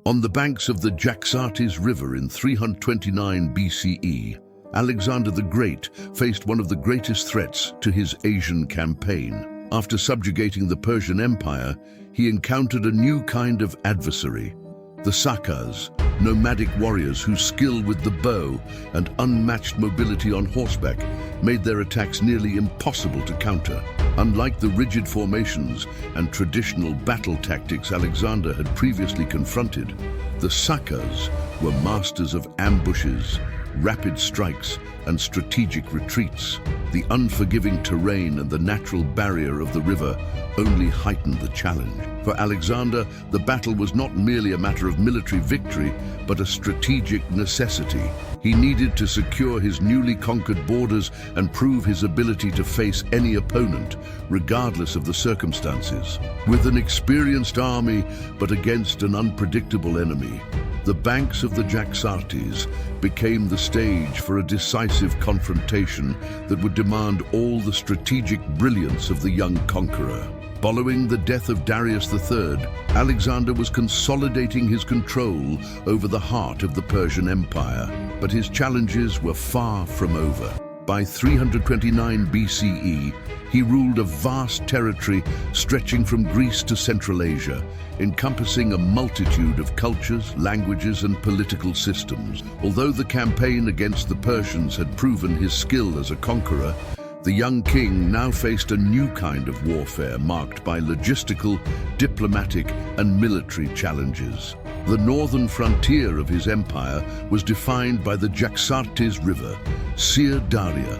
On the banks of the Jaxartes River in 329 BCE, Alexander the Great faced one of the greatest threats to his Asian campaign. After subjugating the Persian Empire, he encountered a new kind of adversary, the Sakas, nomadic warriors whose skill with the bow and unmatched mobility on horseback made their attacks nearly impossible to counter. Unlike the rigid formations and traditional battle tactics Alexander had previously confronted, the Sakas were masters of ambushes, rapid strikes, and strategic retreats. The unforgiving terrain and the natural barrier of the river only heightened the challenge. For Alexander, the battle was not merely a matter of military victory, but a strategic necessity. He needed to secure his newly conquered borders and prove his ability to face any opponent, regardless of the circumstances. With an experienced army, but against an unpredictable enemy, the banks of the Jaxartes became the stage for a decisive confrontation that would demand all the strategic brilliance of the young conqueror. Following the death of Darius III, Alexander was consolidating his control over the heart of the Persian Empire, but his challenges were far from over. By 329 BCE, he ruled a vast territory stretching from Greece to Central Asia, encompassing a multitude of cultures, languages, and political systems. Although the campaign against the Persians had proven his skill as a conqueror, the young king now faced a new kind of warfare marked by logistical, diplomatic, and military challenges. The northern frontier of his empire was defined by the Jaxartes River, Syr Darya,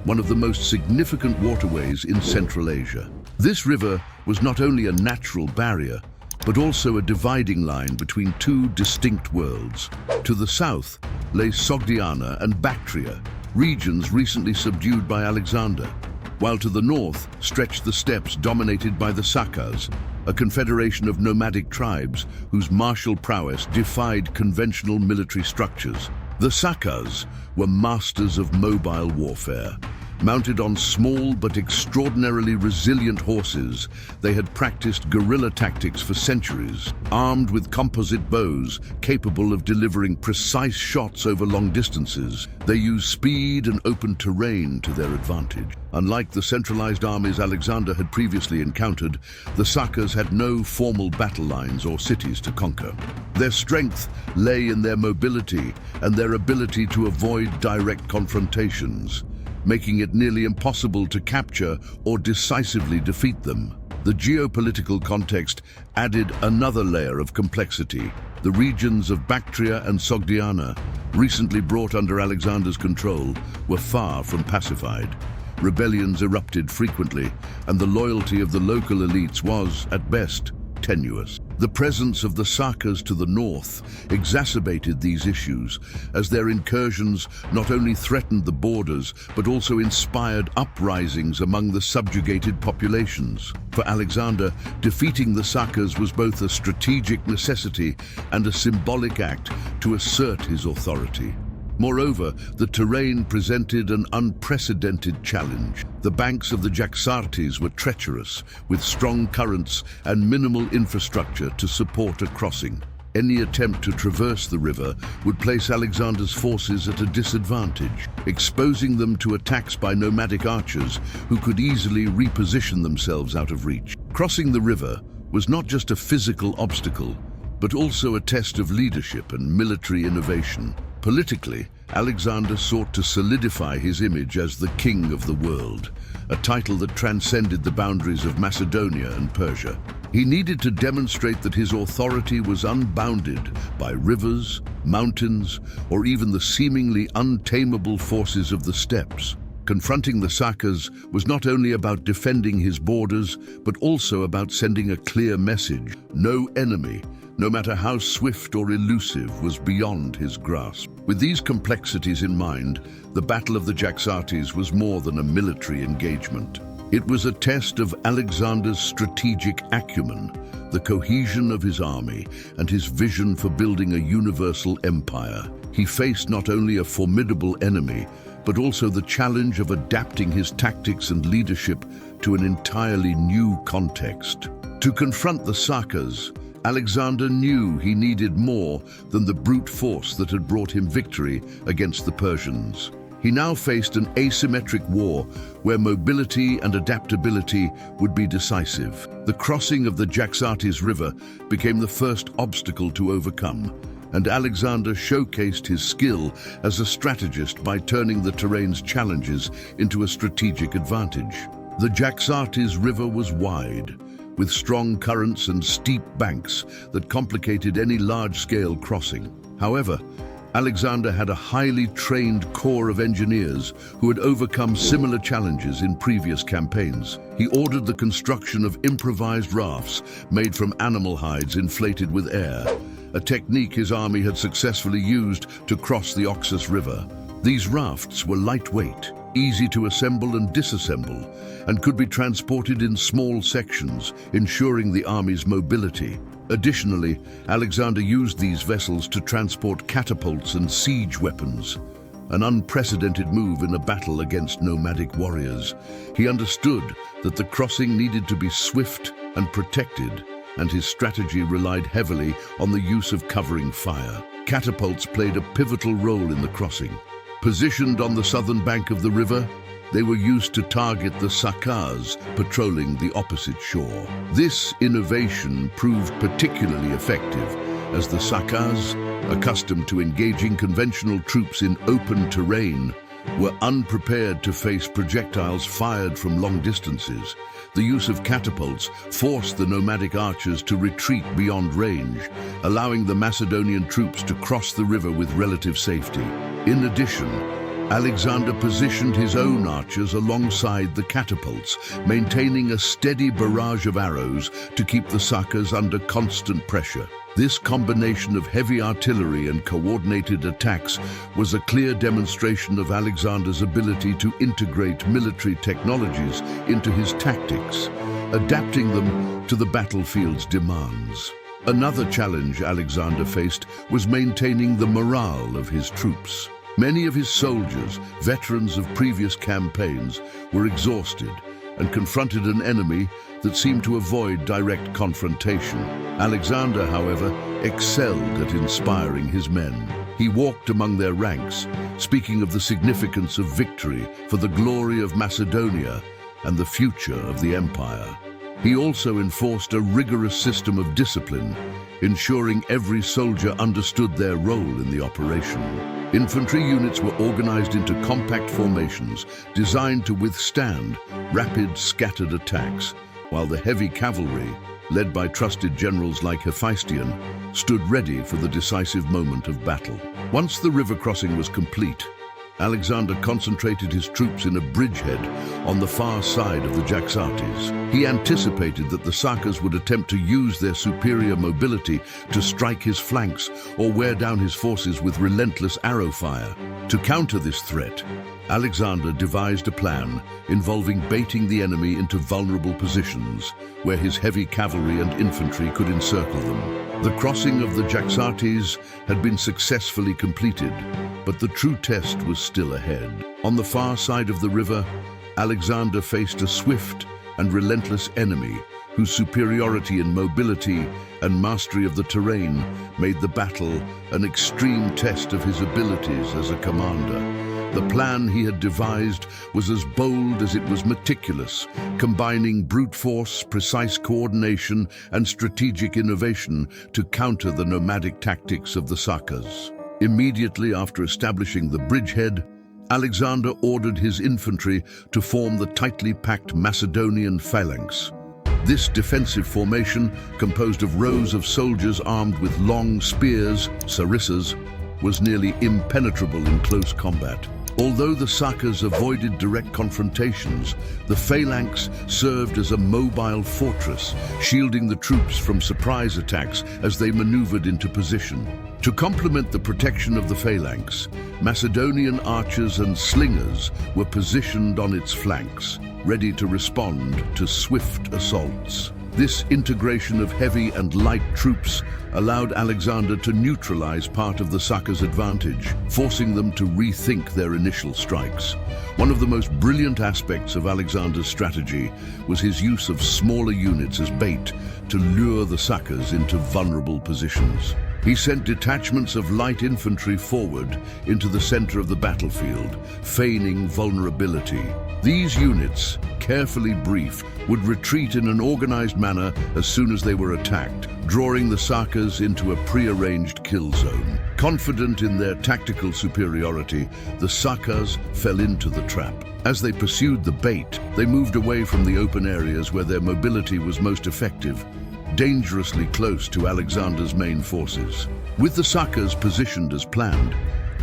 one of the most significant waterways in Central Asia. This river was not only a natural barrier, but also a dividing line between two distinct worlds. To the south lay Sogdiana and Bactria, regions recently subdued by Alexander, while to the north stretched the steppes dominated by the Sakas, a confederation of nomadic tribes whose martial prowess defied conventional military structures. The Sakas were masters of mobile warfare. Mounted on small but extraordinarily resilient horses, they had practiced guerrilla tactics for centuries. Armed with composite bows capable of delivering precise shots over long distances, they used speed and open terrain to their advantage. Unlike the centralized armies Alexander had previously encountered, the Sakas had no formal battle lines or cities to conquer. Their strength lay in their mobility and their ability to avoid direct confrontations, making it nearly impossible to capture or decisively defeat them. The geopolitical context added another layer of complexity. The regions of Bactria and Sogdiana, recently brought under Alexander's control, were far from pacified. Rebellions erupted frequently, and the loyalty of the local elites was, at best, tenuous. The presence of the Sakas to the north exacerbated these issues, as their incursions not only threatened the borders, but also inspired uprisings among the subjugated populations. For Alexander, defeating the Sakas was both a strategic necessity and a symbolic act to assert his authority. Moreover, the terrain presented an unprecedented challenge. The banks of the Jaxartes were treacherous, with strong currents and minimal infrastructure to support a crossing. Any attempt to traverse the river would place Alexander's forces at a disadvantage, exposing them to attacks by nomadic archers who could easily reposition themselves out of reach. Crossing the river was not just a physical obstacle, but also a test of leadership and military innovation. Politically, Alexander sought to solidify his image as the king of the world, a title that transcended the boundaries of Macedonia and Persia. He needed to demonstrate that his authority was unbounded by rivers, mountains, or even the seemingly untamable forces of the steppes. Confronting the Sakas was not only about defending his borders, but also about sending a clear message. No enemy, no matter how swift or elusive, was beyond his grasp. With these complexities in mind, the Battle of the Jaxartes was more than a military engagement. It was a test of Alexander's strategic acumen, the cohesion of his army, and his vision for building a universal empire. He faced not only a formidable enemy, but also the challenge of adapting his tactics and leadership to an entirely new context. To confront the Sakas, Alexander knew he needed more than the brute force that had brought him victory against the Persians. He now faced an asymmetric war where mobility and adaptability would be decisive. The crossing of the Jaxartes River became the first obstacle to overcome, and Alexander showcased his skill as a strategist by turning the terrain's challenges into a strategic advantage. The Jaxartes River was wide, with strong currents and steep banks that complicated any large-scale crossing. However, Alexander had a highly trained corps of engineers who had overcome similar challenges in previous campaigns. He ordered the construction of improvised rafts made from animal hides inflated with air, a technique his army had successfully used to cross the Oxus River. These rafts were lightweight, easy to assemble and disassemble, and could be transported in small sections, ensuring the army's mobility. Additionally, Alexander used these vessels to transport catapults and siege weapons, an unprecedented move in a battle against nomadic warriors. He understood that the crossing needed to be swift and protected, and his strategy relied heavily on the use of covering fire. Catapults played a pivotal role in the crossing. Positioned on the southern bank of the river, they were used to target the Sakas patrolling the opposite shore. This innovation proved particularly effective, as the Sakas, accustomed to engaging conventional troops in open terrain, were unprepared to face projectiles fired from long distances. The use of catapults forced the nomadic archers to retreat beyond range, allowing the Macedonian troops to cross the river with relative safety. In addition, Alexander positioned his own archers alongside the catapults, maintaining a steady barrage of arrows to keep the Sakas under constant pressure. This combination of heavy artillery and coordinated attacks was a clear demonstration of Alexander's ability to integrate military technologies into his tactics, adapting them to the battlefield's demands. Another challenge Alexander faced was maintaining the morale of his troops. Many of his soldiers, veterans of previous campaigns, were exhausted and confronted an enemy that seemed to avoid direct confrontation. Alexander, however, excelled at inspiring his men. He walked among their ranks, speaking of the significance of victory for the glory of Macedonia and the future of the empire. He also enforced a rigorous system of discipline, ensuring every soldier understood their role in the operation. Infantry units were organized into compact formations designed to withstand rapid, scattered attacks, while the heavy cavalry, led by trusted generals like Hephaestion, stood ready for the decisive moment of battle. Once the river crossing was complete, Alexander concentrated his troops in a bridgehead on the far side of the Jaxartes. He anticipated that the Sakas would attempt to use their superior mobility to strike his flanks or wear down his forces with relentless arrow fire. To counter this threat, Alexander devised a plan involving baiting the enemy into vulnerable positions where his heavy cavalry and infantry could encircle them. The crossing of the Jaxartes had been successfully completed, but the true test was still ahead. On the far side of the river, Alexander faced a swift and relentless enemy whose superiority in mobility and mastery of the terrain made the battle an extreme test of his abilities as a commander. The plan he had devised was as bold as it was meticulous, combining brute force, precise coordination, and strategic innovation to counter the nomadic tactics of the Sakas. Immediately after establishing the bridgehead, Alexander ordered his infantry to form the tightly packed Macedonian phalanx. This defensive formation, composed of rows of soldiers armed with long spears, sarissas, was nearly impenetrable in close combat. Although the Sakas avoided direct confrontations, the phalanx served as a mobile fortress, shielding the troops from surprise attacks as they maneuvered into position. To complement the protection of the phalanx, Macedonian archers and slingers were positioned on its flanks, ready to respond to swift assaults. This integration of heavy and light troops allowed Alexander to neutralize part of the Saca's advantage, forcing them to rethink their initial strikes. One of the most brilliant aspects of Alexander's strategy was his use of smaller units as bait to lure the Sacas into vulnerable positions. He sent detachments of light infantry forward into the center of the battlefield, feigning vulnerability. These units, carefully briefed, would retreat in an organized manner as soon as they were attacked, drawing the Sacas into a prearranged kill zone. Confident in their tactical superiority, the Sacas fell into the trap. As they pursued the bait, they moved away from the open areas where their mobility was most effective, dangerously close to Alexander's main forces. With the Sacas positioned as planned,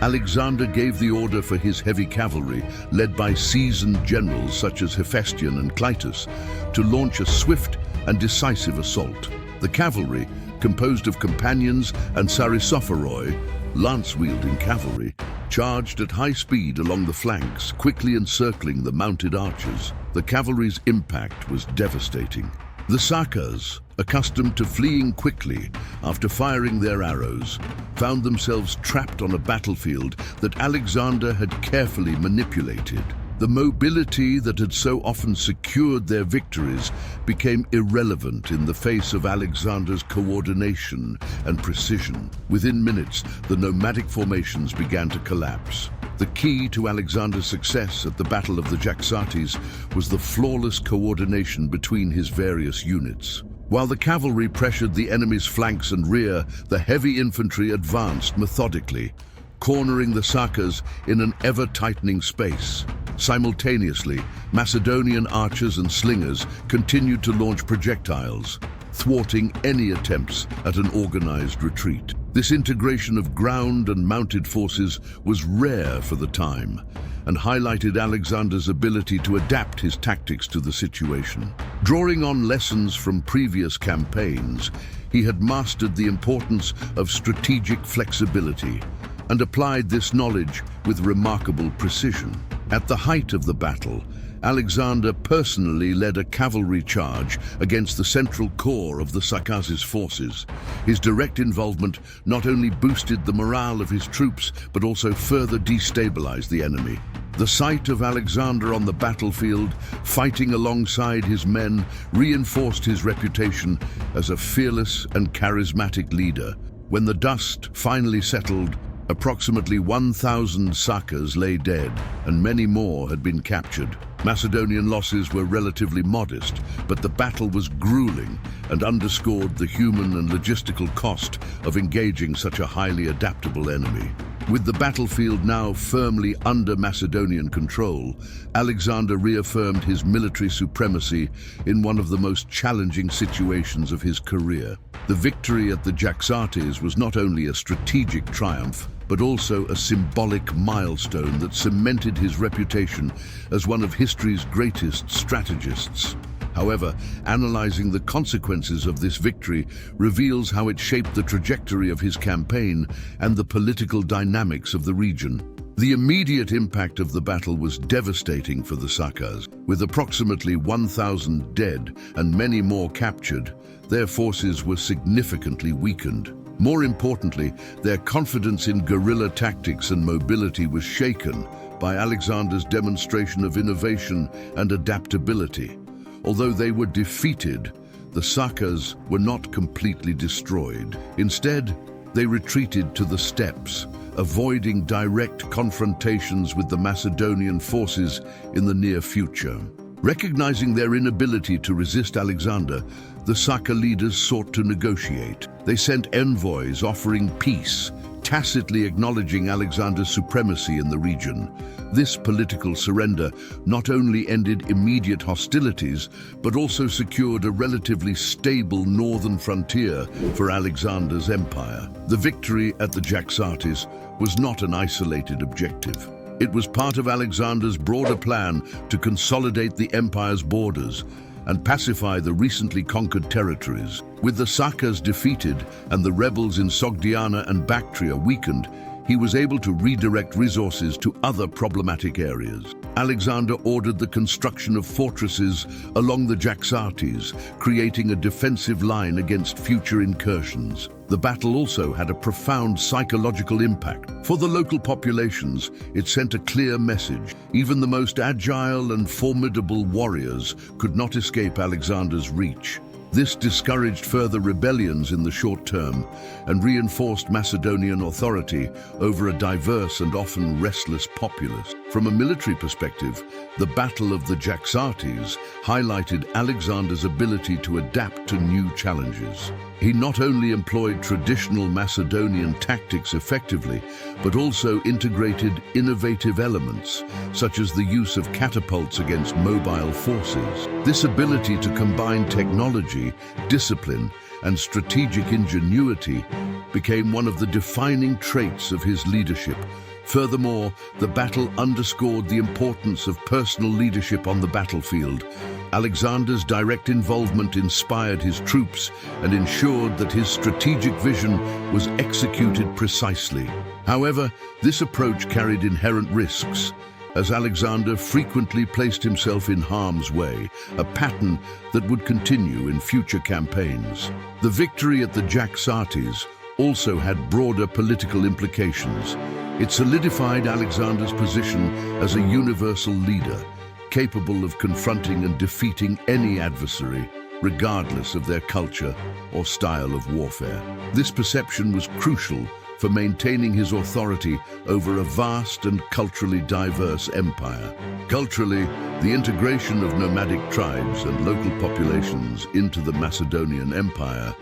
Alexander gave the order for his heavy cavalry, led by seasoned generals such as Hephaestion and Clytus, to launch a swift and decisive assault. The cavalry, composed of companions and sarissophoroi, lance-wielding cavalry, charged at high speed along the flanks, quickly encircling the mounted archers. The cavalry's impact was devastating. The Sacas, accustomed to fleeing quickly after firing their arrows, found themselves trapped on a battlefield that Alexander had carefully manipulated. The mobility that had so often secured their victories became irrelevant in the face of Alexander's coordination and precision. Within minutes, the nomadic formations began to collapse. The key to Alexander's success at the Battle of the Jaxartes was the flawless coordination between his various units. While the cavalry pressured the enemy's flanks and rear, the heavy infantry advanced methodically, cornering the Sacas in an ever-tightening space. Simultaneously, Macedonian archers and slingers continued to launch projectiles, thwarting any attempts at an organized retreat. This integration of ground and mounted forces was rare for the time and highlighted Alexander's ability to adapt his tactics to the situation. Drawing on lessons from previous campaigns, he had mastered the importance of strategic flexibility and applied this knowledge with remarkable precision. At the height of the battle, Alexander personally led a cavalry charge against the central core of the Sacas' forces. His direct involvement not only boosted the morale of his troops, but also further destabilized the enemy. The sight of Alexander on the battlefield, fighting alongside his men, reinforced his reputation as a fearless and charismatic leader. When the dust finally settled, approximately 1,000 Sacas lay dead, and many more had been captured. Macedonian losses were relatively modest, but the battle was grueling and underscored the human and logistical cost of engaging such a highly adaptable enemy. With the battlefield now firmly under Macedonian control, Alexander reaffirmed his military supremacy in one of the most challenging situations of his career. The victory at the Jaxartes was not only a strategic triumph, but also a symbolic milestone that cemented his reputation as one of history's greatest strategists. However, analyzing the consequences of this victory reveals how it shaped the trajectory of his campaign and the political dynamics of the region. The immediate impact of the battle was devastating for the Sacas. With approximately 1,000 dead and many more captured, their forces were significantly weakened. More importantly, their confidence in guerrilla tactics and mobility was shaken by Alexander's demonstration of innovation and adaptability. Although they were defeated, the Sacas were not completely destroyed. Instead, they retreated to the steppes, avoiding direct confrontations with the Macedonian forces in the near future. Recognizing their inability to resist Alexander, the Saca leaders sought to negotiate. They sent envoys offering peace, tacitly acknowledging Alexander's supremacy in the region. This political surrender not only ended immediate hostilities, but also secured a relatively stable northern frontier for Alexander's empire. The victory at the Jaxartes was not an isolated objective. It was part of Alexander's broader plan to consolidate the empire's borders and pacify the recently conquered territories. With the Sacas defeated and the rebels in Sogdiana and Bactria weakened, he was able to redirect resources to other problematic areas. Alexander ordered the construction of fortresses along the Jaxartes, creating a defensive line against future incursions. The battle also had a profound psychological impact. For the local populations, it sent a clear message. Even the most agile and formidable warriors could not escape Alexander's reach. This discouraged further rebellions in the short term and reinforced Macedonian authority over a diverse and often restless populace. From a military perspective, the Battle of the Jaxartes highlighted Alexander's ability to adapt to new challenges. He not only employed traditional Macedonian tactics effectively, but also integrated innovative elements, such as the use of catapults against mobile forces. This ability to combine technology, discipline, and strategic ingenuity became one of the defining traits of his leadership. Furthermore, the battle underscored the importance of personal leadership on the battlefield. Alexander's direct involvement inspired his troops and ensured that his strategic vision was executed precisely. However, this approach carried inherent risks, as Alexander frequently placed himself in harm's way, a pattern that would continue in future campaigns. The victory at the Jaxartes also had broader political implications. It solidified Alexander's position as a universal leader, capable of confronting and defeating any adversary, regardless of their culture or style of warfare. This perception was crucial for maintaining his authority over a vast and culturally diverse empire. Culturally, the integration of nomadic tribes and local populations into the Macedonian Empire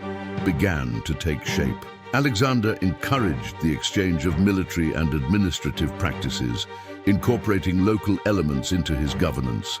began to take shape. Alexander encouraged the exchange of military and administrative practices, incorporating local elements into his governance.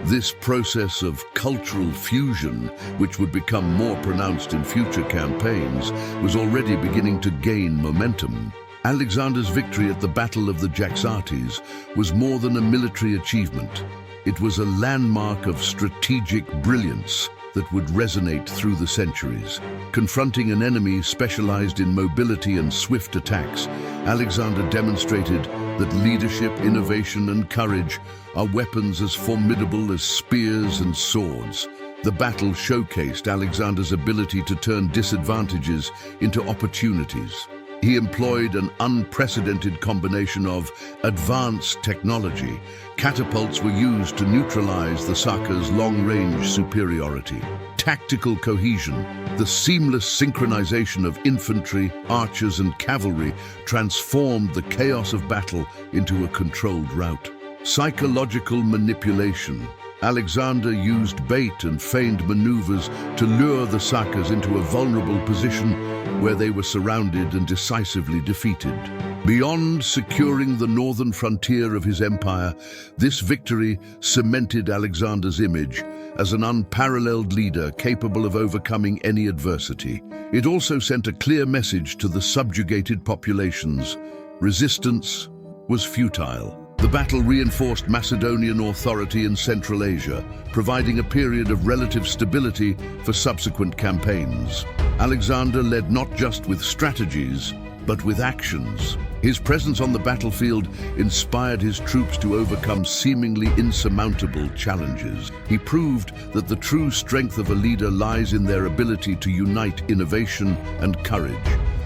This process of cultural fusion, which would become more pronounced in future campaigns, was already beginning to gain momentum. Alexander's victory at the Battle of the Jaxartes was more than a military achievement. It was a landmark of strategic brilliance that would resonate through the centuries. Confronting an enemy specialized in mobility and swift attacks, Alexander demonstrated that leadership, innovation, and courage are weapons as formidable as spears and swords. The battle showcased Alexander's ability to turn disadvantages into opportunities. He employed an unprecedented combination of advanced technology. Catapults were used to neutralize the Saka's long-range superiority. Tactical cohesion, the seamless synchronization of infantry, archers, and cavalry transformed the chaos of battle into a controlled rout. Psychological manipulation. Alexander used bait and feigned maneuvers to lure the Sakas into a vulnerable position where they were surrounded and decisively defeated. Beyond securing the northern frontier of his empire, this victory cemented Alexander's image as an unparalleled leader capable of overcoming any adversity. It also sent a clear message to the subjugated populations. Resistance was futile. The battle reinforced Macedonian authority in Central Asia, providing a period of relative stability for subsequent campaigns. Alexander led not just with strategies, but with actions. His presence on the battlefield inspired his troops to overcome seemingly insurmountable challenges. He proved that the true strength of a leader lies in their ability to unite innovation and courage,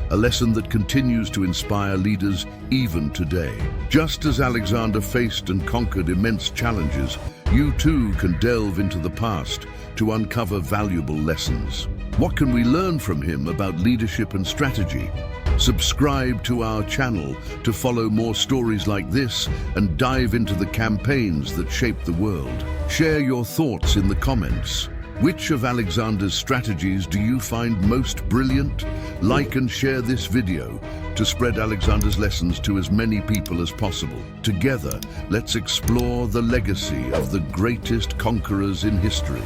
a lesson that continues to inspire leaders even today. Just as Alexander faced and conquered immense challenges, you too can delve into the past to uncover valuable lessons. What can we learn from him about leadership and strategy? Subscribe to our channel to follow more stories like this and dive into the campaigns that shaped the world. Share your thoughts in the comments. Which of Alexander's strategies do you find most brilliant? Like and share this video to spread Alexander's lessons to as many people as possible. Together, let's explore the legacy of the greatest conquerors in history.